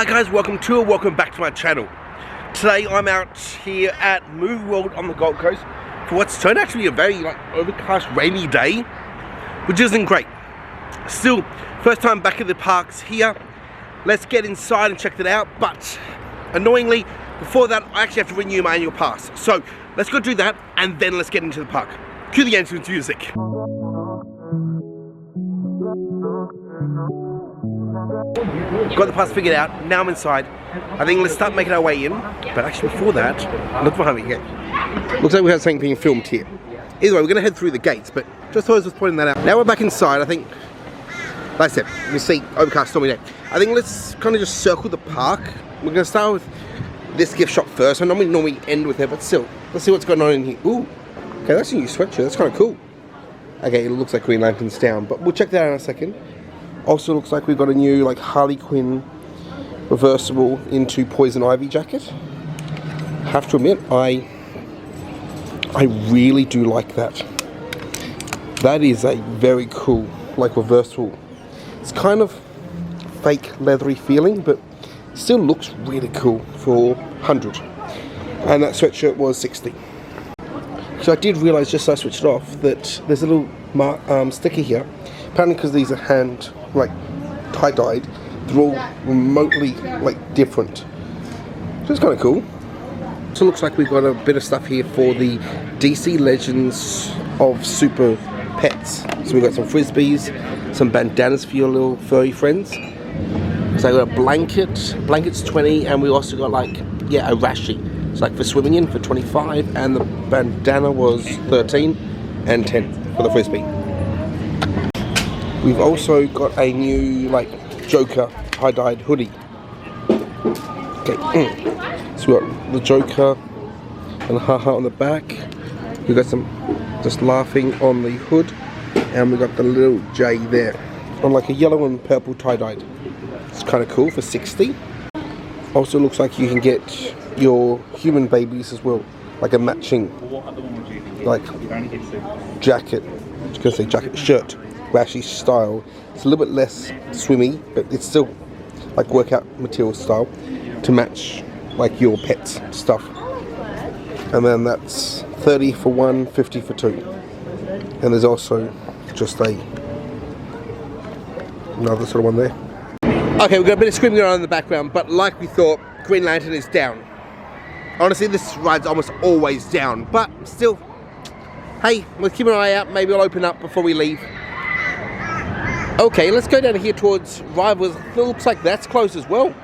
Hi guys, welcome back to my channel. Today I'm out here at Movie World on the Gold Coast for what's turned out to be a very overcast, rainy day, which isn't great. Still, first time back at the parks here. Let's get inside and check that out, but annoyingly, before that I actually have to renew my annual pass. So let's go do that and then let's get into the park. Cue the entrance music. Got the pass figured out, now I'm inside. I think let's start making our way in, but actually before that, look behind me here. Looks like we have something being filmed here. Either way, we're gonna head through the gates, but just thought I was just pointing that out. Now we're back inside, I think, like I said, we see overcast, stormy day. I think let's kind of just circle the park. We're gonna start with this gift shop first. I normally end with it, but still, let's see what's going on in here. Ooh, okay, that's a new sweatshirt, that's kind of cool. Okay, it looks like Green Lantern's down, but we'll check that out in a second. Also looks like we've got a new Harley Quinn reversible into Poison Ivy jacket. Have to admit, I really do like that. That is a very cool reversible. It's kind of fake leathery feeling, but still looks really cool for 100. And that sweatshirt was 60. So I did realise just as I switched it off that there's a little sticker here. Apparently because these are hand tie-dyed, they're all remotely different. So it's kind of cool. So it looks like we've got a bit of stuff here for the DC Legends of Super Pets. So we've got some frisbees, some bandanas for your little furry friends. So I got a blanket's 20, and we also got a rashi. It's for swimming in for 25, and the bandana was 13 and 10 for the frisbee. We've also got a new Joker tie-dyed hoodie. Okay, so we've got the Joker and the haha on the back. We've got some just laughing on the hood, and we've got the little J there on a yellow and purple tie-dyed. It's kind of cool for 60. Also looks like you can get your human babies as well, a matching jacket. I was gonna say jacket, shirt. Rashi style. It's a little bit less swimmy, but it's still workout material style to match your pet's stuff. And then that's 30 for one, 50 for two. And there's also just another sort of one there. Okay, we've got a bit of screaming going on in the background, but like we thought, Green Lantern is down. Honestly, this ride's almost always down, but still, hey, let's keep an eye out. Maybe I'll open up before we leave. Okay, let's go down here towards Rivals. It looks like that's closed as well.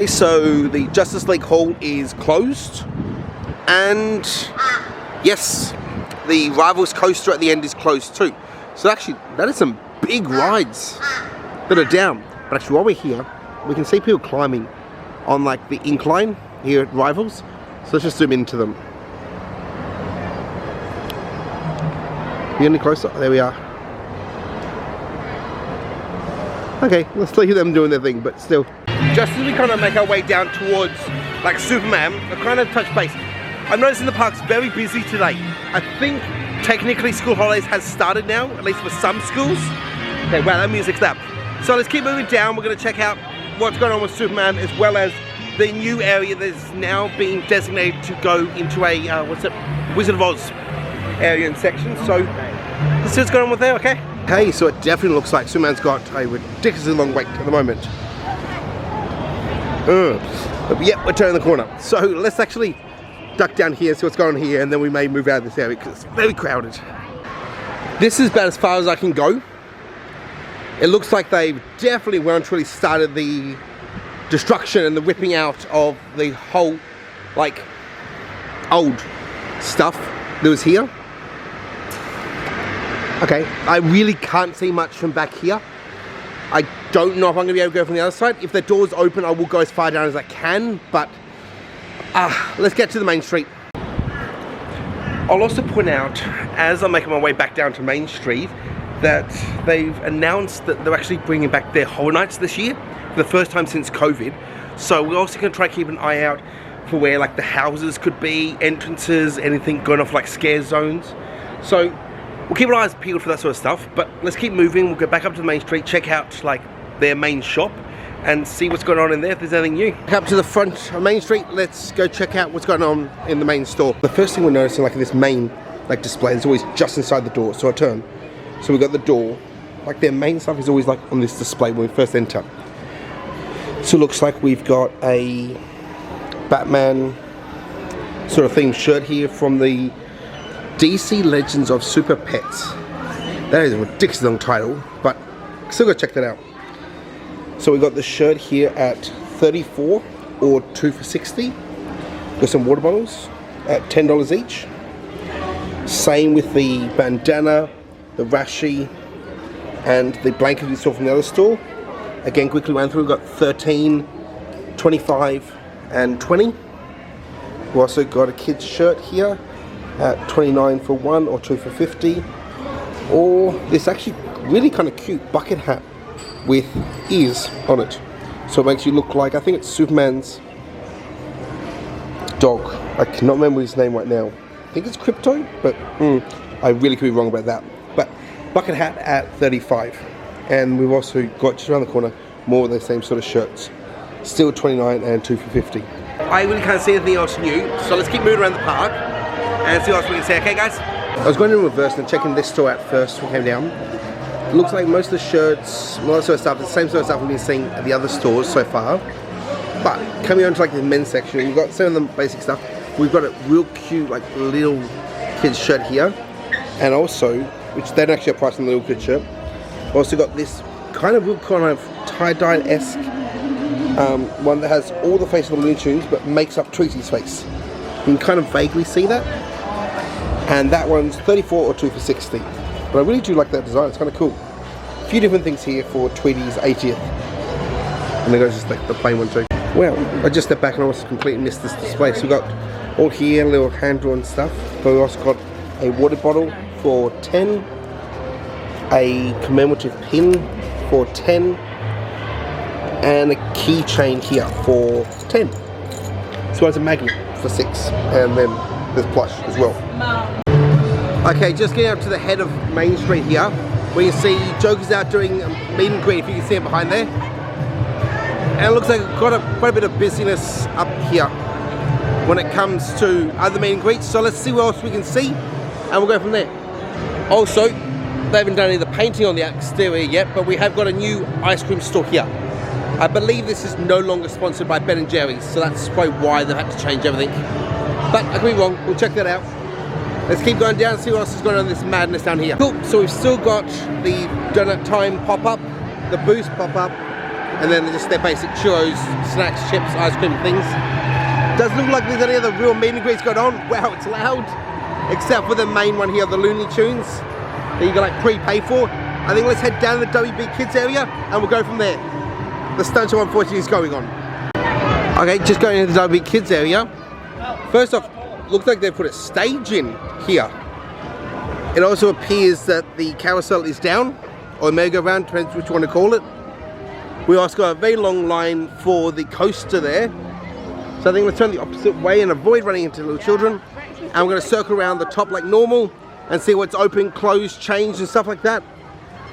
So the Justice League Hall is closed. And yes, the Rivals Coaster at the end is closed too. So actually, that is some big rides that are down. But actually, while we're here, we can see people climbing on the incline here at Rivals. So let's just zoom into them. You any closer? There we are. Okay, let's leave them doing their thing, but still. Just as we kind of make our way down towards Superman, I kind of touch base. I'm noticing the park's very busy today. I think technically school holidays has started now, at least for some schools. Okay, wow, that music's loud. So let's keep moving down. We're going to check out what's going on with Superman, as well as the new area that's now being designated to go into a, Wizard of Oz area and section. So let's see what's going on with there, okay? Okay, so it definitely looks like Superman's got a ridiculously long wait at the moment. But yeah, we're turning the corner. So let's actually duck down here and see what's going on here, and then we may move out of this area because it's very crowded. This is about as far as I can go. It looks like they've definitely well and truly started the destruction and the ripping out of the whole old stuff that was here. Okay, I really can't see much from back here. I don't know if I'm going to be able to go from the other side. If the door's open, I will go as far down as I can, but let's get to the main street. I'll also point out, as I'm making my way back down to Main Street, that they've announced that they're actually bringing back their Horror Nights this year, for the first time since COVID. So we're also going to try to keep an eye out for where the houses could be, entrances, anything going off scare zones. So we'll keep our eyes peeled for that sort of stuff, but let's keep moving. We'll go back up to the main street, check out their main shop, and see what's going on in there, if there's anything new. Up to the front of Main Street, let's go check out what's going on in the main store. The first thing we're noticing, like in this main like display, is always just inside the door, so I turn. So we've got the door, like their main stuff is always like on this display when we first enter. So it looks like we've got a Batman sort of themed shirt here from the DC Legends of Super Pets. That is a ridiculously long title, but still gotta check that out. So we got the shirt here at $34 or 2 for $60. Got some water bottles at $10 each. Same with the bandana, the rashi, and the blanket we saw from the other store. Again, quickly ran through, we've got 13, 25, and 20. We also got a kid's shirt here at 29 for 1 or 2 for 50. Or this actually really kind of cute bucket hat with ears on it. So it makes you look like, I think it's Superman's dog. I cannot remember his name right now. I think it's Crypto, but I really could be wrong about that. But bucket hat at 35. And we've also got just around the corner more of the same sort of shirts. Still 29 and 2 for 50. I really can't see anything else new, so let's keep moving around the park and see what else we can see. Okay guys? I was going in reverse and checking this store out first when we came down. It looks like most of the shirts, a lot of sort of stuff, the same sort of stuff we've been seeing at the other stores so far. But coming on to like the men's section, we've got some of the basic stuff. We've got a real cute like little kid's shirt here. And also, which they don't actually have price on the little kid's shirt. Also got this kind of tie-dye-esque one that has all the face of the Looney Tunes but makes up Tweety's face. You can kind of vaguely see that. And that one's 34 or 2 for 60. But I really do like that design, it's kind of cool. A few different things here for Tweety's 80th. And there goes just like the plain one too. Well, I just stepped back and I almost completely missed this display. So we've got all here, little hand-drawn stuff. But we've also got a water bottle for 10. A commemorative pin for 10. And a keychain here for 10. So there's a magnet for 6. And then there's plush as well. Okay, just getting up to the head of Main Street here. We can see Joker's out doing a meet and greet, if you can see him behind there. And it looks like we've got quite a bit of busyness up here when it comes to other meet and greets. So let's see what else we can see and we'll go from there. Also, they haven't done any of the painting on the exterior yet, but we have got a new ice cream store here. I believe this is no longer sponsored by Ben & Jerry's, so that's probably why they've had to change everything. But I could be wrong, we'll check that out. Let's keep going down and see what else is going on in this madness down here. Cool, so we've still got the donut time pop-up, the boost pop-up, and then just their basic churros, snacks, chips, ice cream things. Doesn't look like there's any other real meet and greets going on. Wow, it's loud. Except for the main one here, the Looney Tunes, that you can like pre-pay for. I think let's head down to the WB Kids area and we'll go from there. The stunt show unfortunately is going on. Okay, just going into the WB Kids area. First off, looks like they've put a stage in here. It also appears that the carousel is down, or merry-go-round, depends which you want to call it. We also got a very long line for the coaster there. So I think let's turn the opposite way and avoid running into little children. And we're going to circle around the top like normal and see what's open, closed, changed and stuff like that.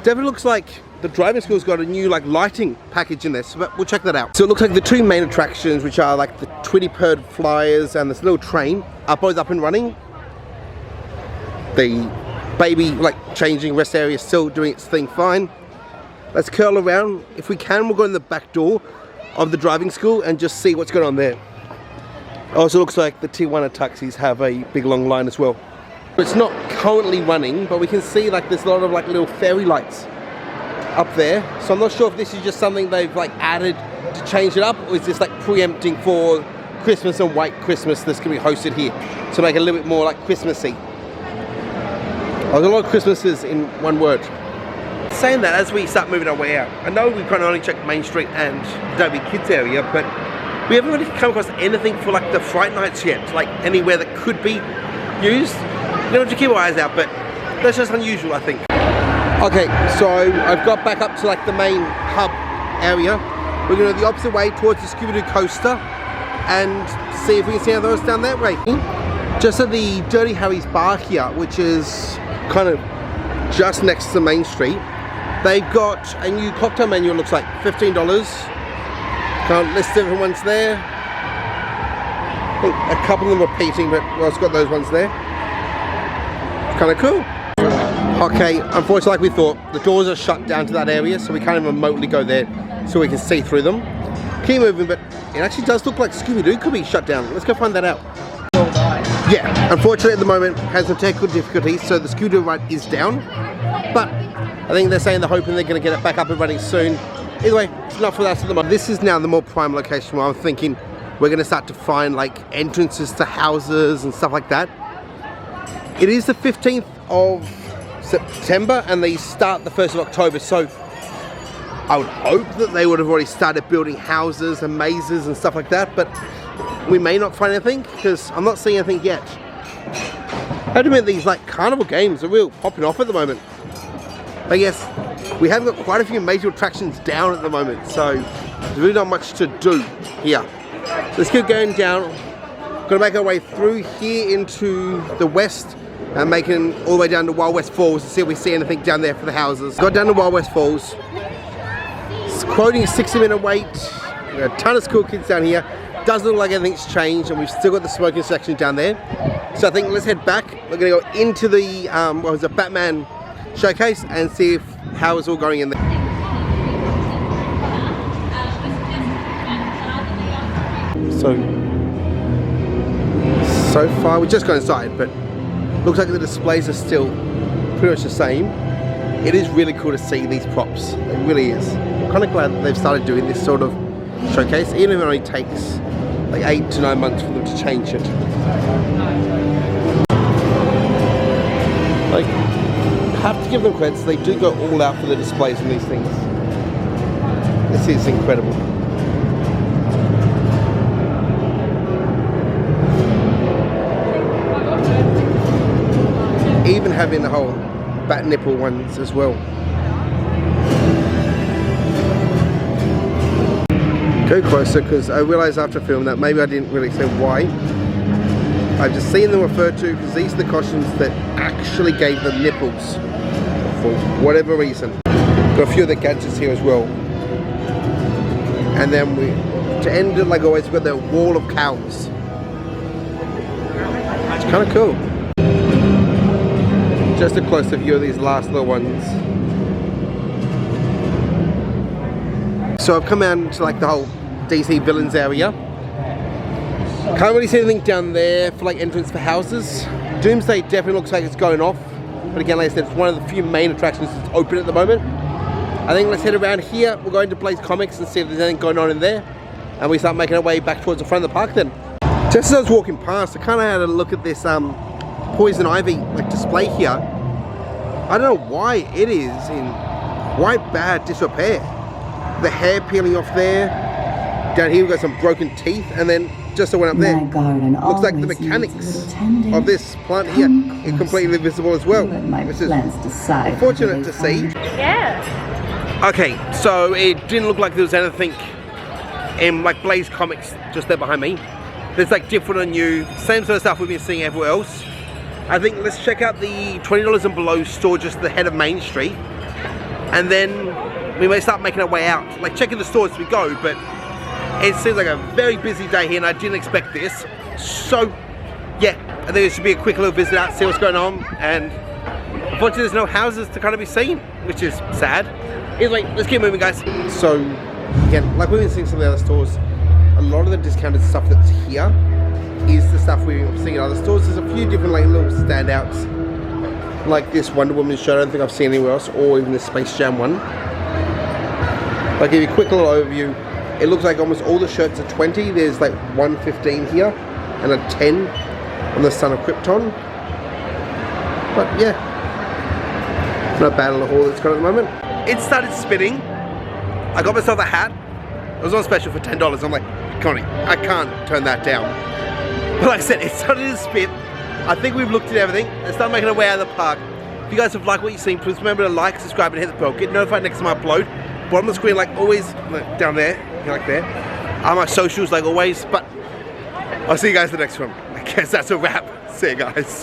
Definitely looks like the driving school's got a new like lighting package in this, but we'll check that out. So it looks like the two main attractions, which are like the Tweety Bird flyers and this little train, are both up and running. The baby like changing rest area is still doing its thing fine. Let's curl around. If we can, we'll go in the back door of the driving school and just see what's going on there. Also looks like the Tijuana taxis have a big long line as well. It's not currently running, but we can see like there's a lot of like little fairy lights up there. So I'm not sure if this is just something they've like added to change it up, or is this like preempting for Christmas and White Christmas that's going to be hosted here to make it a little bit more like Christmassy. There's a lot of Christmases in one word. Saying that, as we start moving our way out, I know we've kind of only checked Main Street and the WB Kids area, but we haven't really come across anything for like the Fright Nights yet, like anywhere that could be used. You know, to keep our eyes out, but that's just unusual, I think. Okay, so I've got back up to like the main hub area. We're going to go the opposite way towards the Scooby-Doo coaster and see if we can see anything else down that way. Just at the Dirty Harry's bar here, which is kind of just next to Main Street, they've got a new cocktail menu. It looks like $15 Can't list everyone's there. I think a couple of them are repeating, but well, it's got those ones there. It's kind of cool. Okay, unfortunately, like we thought, the doors are shut down to that area, so we can't even remotely go there so we can see through them. Keep moving, but it actually does look like Scooby-Doo could be shut down. Let's go find that out. Yeah, unfortunately at the moment has some technical difficulties, so the Scooby-Doo ride is down. But I think they're saying they're hoping they're going to get it back up and running soon. Either way, it's not for us at the moment. This is now the more prime location where I'm thinking we're going to start to find like entrances to houses and stuff like that. It is the 15th of September and they start the 1st of October, so I would hope that they would have already started building houses and mazes and stuff like that, but we may not find anything because I'm not seeing anything yet. I have to admit, these like carnival games are real popping off at the moment. But yes, we have got quite a few major attractions down at the moment, so there's really not much to do here. So let's keep going down. Gonna make our way through here into the west and making all the way down to Wild West Falls to see if we see anything down there for the houses. Got down to Wild West Falls. It's quoting a 60-minute wait. We've got a ton of school kids down here. Doesn't look like anything's changed, and we've still got the smoking section down there. So I think let's head back. We're gonna go into the what was it, Batman showcase and see if how it's all going in there. So far we just got inside, but looks like the displays are still pretty much the same. It is really cool to see these props. It really is. I'm kind of glad that they've started doing this sort of showcase, even if it only takes like 8 to 9 months for them to change it. Like, have to give them credit, they do go all out for the displays in these things. This is incredible. Even having the whole bat nipple ones as well. Go closer, because I realised after film that maybe I didn't really say why. I've just seen them referred to because these are the costumes that actually gave them nipples for whatever reason. Got a few of the gadgets here as well. And then to end it like always, we've got the wall of cows. It's kind of cool. Just a closer view of these last little ones. So I've come out into like the whole DC villains area. Can't really see anything down there for like entrance for houses. Doomsday definitely looks like it's going off. But again, like I said, it's one of the few main attractions that's open at the moment. I think let's head around here. We'll go into Blaze Comics and see if there's anything going on in there. And we start making our way back towards the front of the park then. Just as I was walking past, I kind of had a look at this poison ivy like display here. I don't know why it is in quite bad disrepair. The hair peeling off there. Down here we've got some broken teeth, and then just the one up there looks like the mechanics of this plant here is completely visible as well, which is unfortunate to see. Yeah. Okay, so it didn't look like there was anything in like Blaze Comics just there behind me. There's like different and new, same sort of stuff we've been seeing everywhere else. I think let's check out the $20 and below store just at the head of Main Street, and then we may start making our way out, like checking the stores as we go. But it seems like a very busy day here and I didn't expect this. So yeah, I think it should be a quick little visit out, see what's going on. And unfortunately there's no houses to kind of be seen, which is sad. Either way, let's keep moving, guys. So again, like we've been seeing some of the other stores, a lot of the discounted stuff that's here is the stuff we've been seeing in other stores. There's a few different like little standouts, like this Wonder Woman shirt. I don't think I've seen anywhere else, or even the Space Jam one. I'll give you a quick little overview. It looks like almost all the shirts are 20. There's like 115 here and a 10 on the Son of Krypton. But yeah, not bad on the haul that's got at the moment. It started spinning. I got myself a hat. It was on special for $10. I'm like, Connie, I can't turn that down. But like I said, it started to spin. I think we've looked at everything. Let's start making our way out of the park. If you guys have liked what you've seen, please remember to like, subscribe, and hit the bell. Get notified next time I upload. Bottom of the screen, like always, like down there, like there, are my socials, like always. But I'll see you guys in the next one. I guess that's a wrap. See you guys.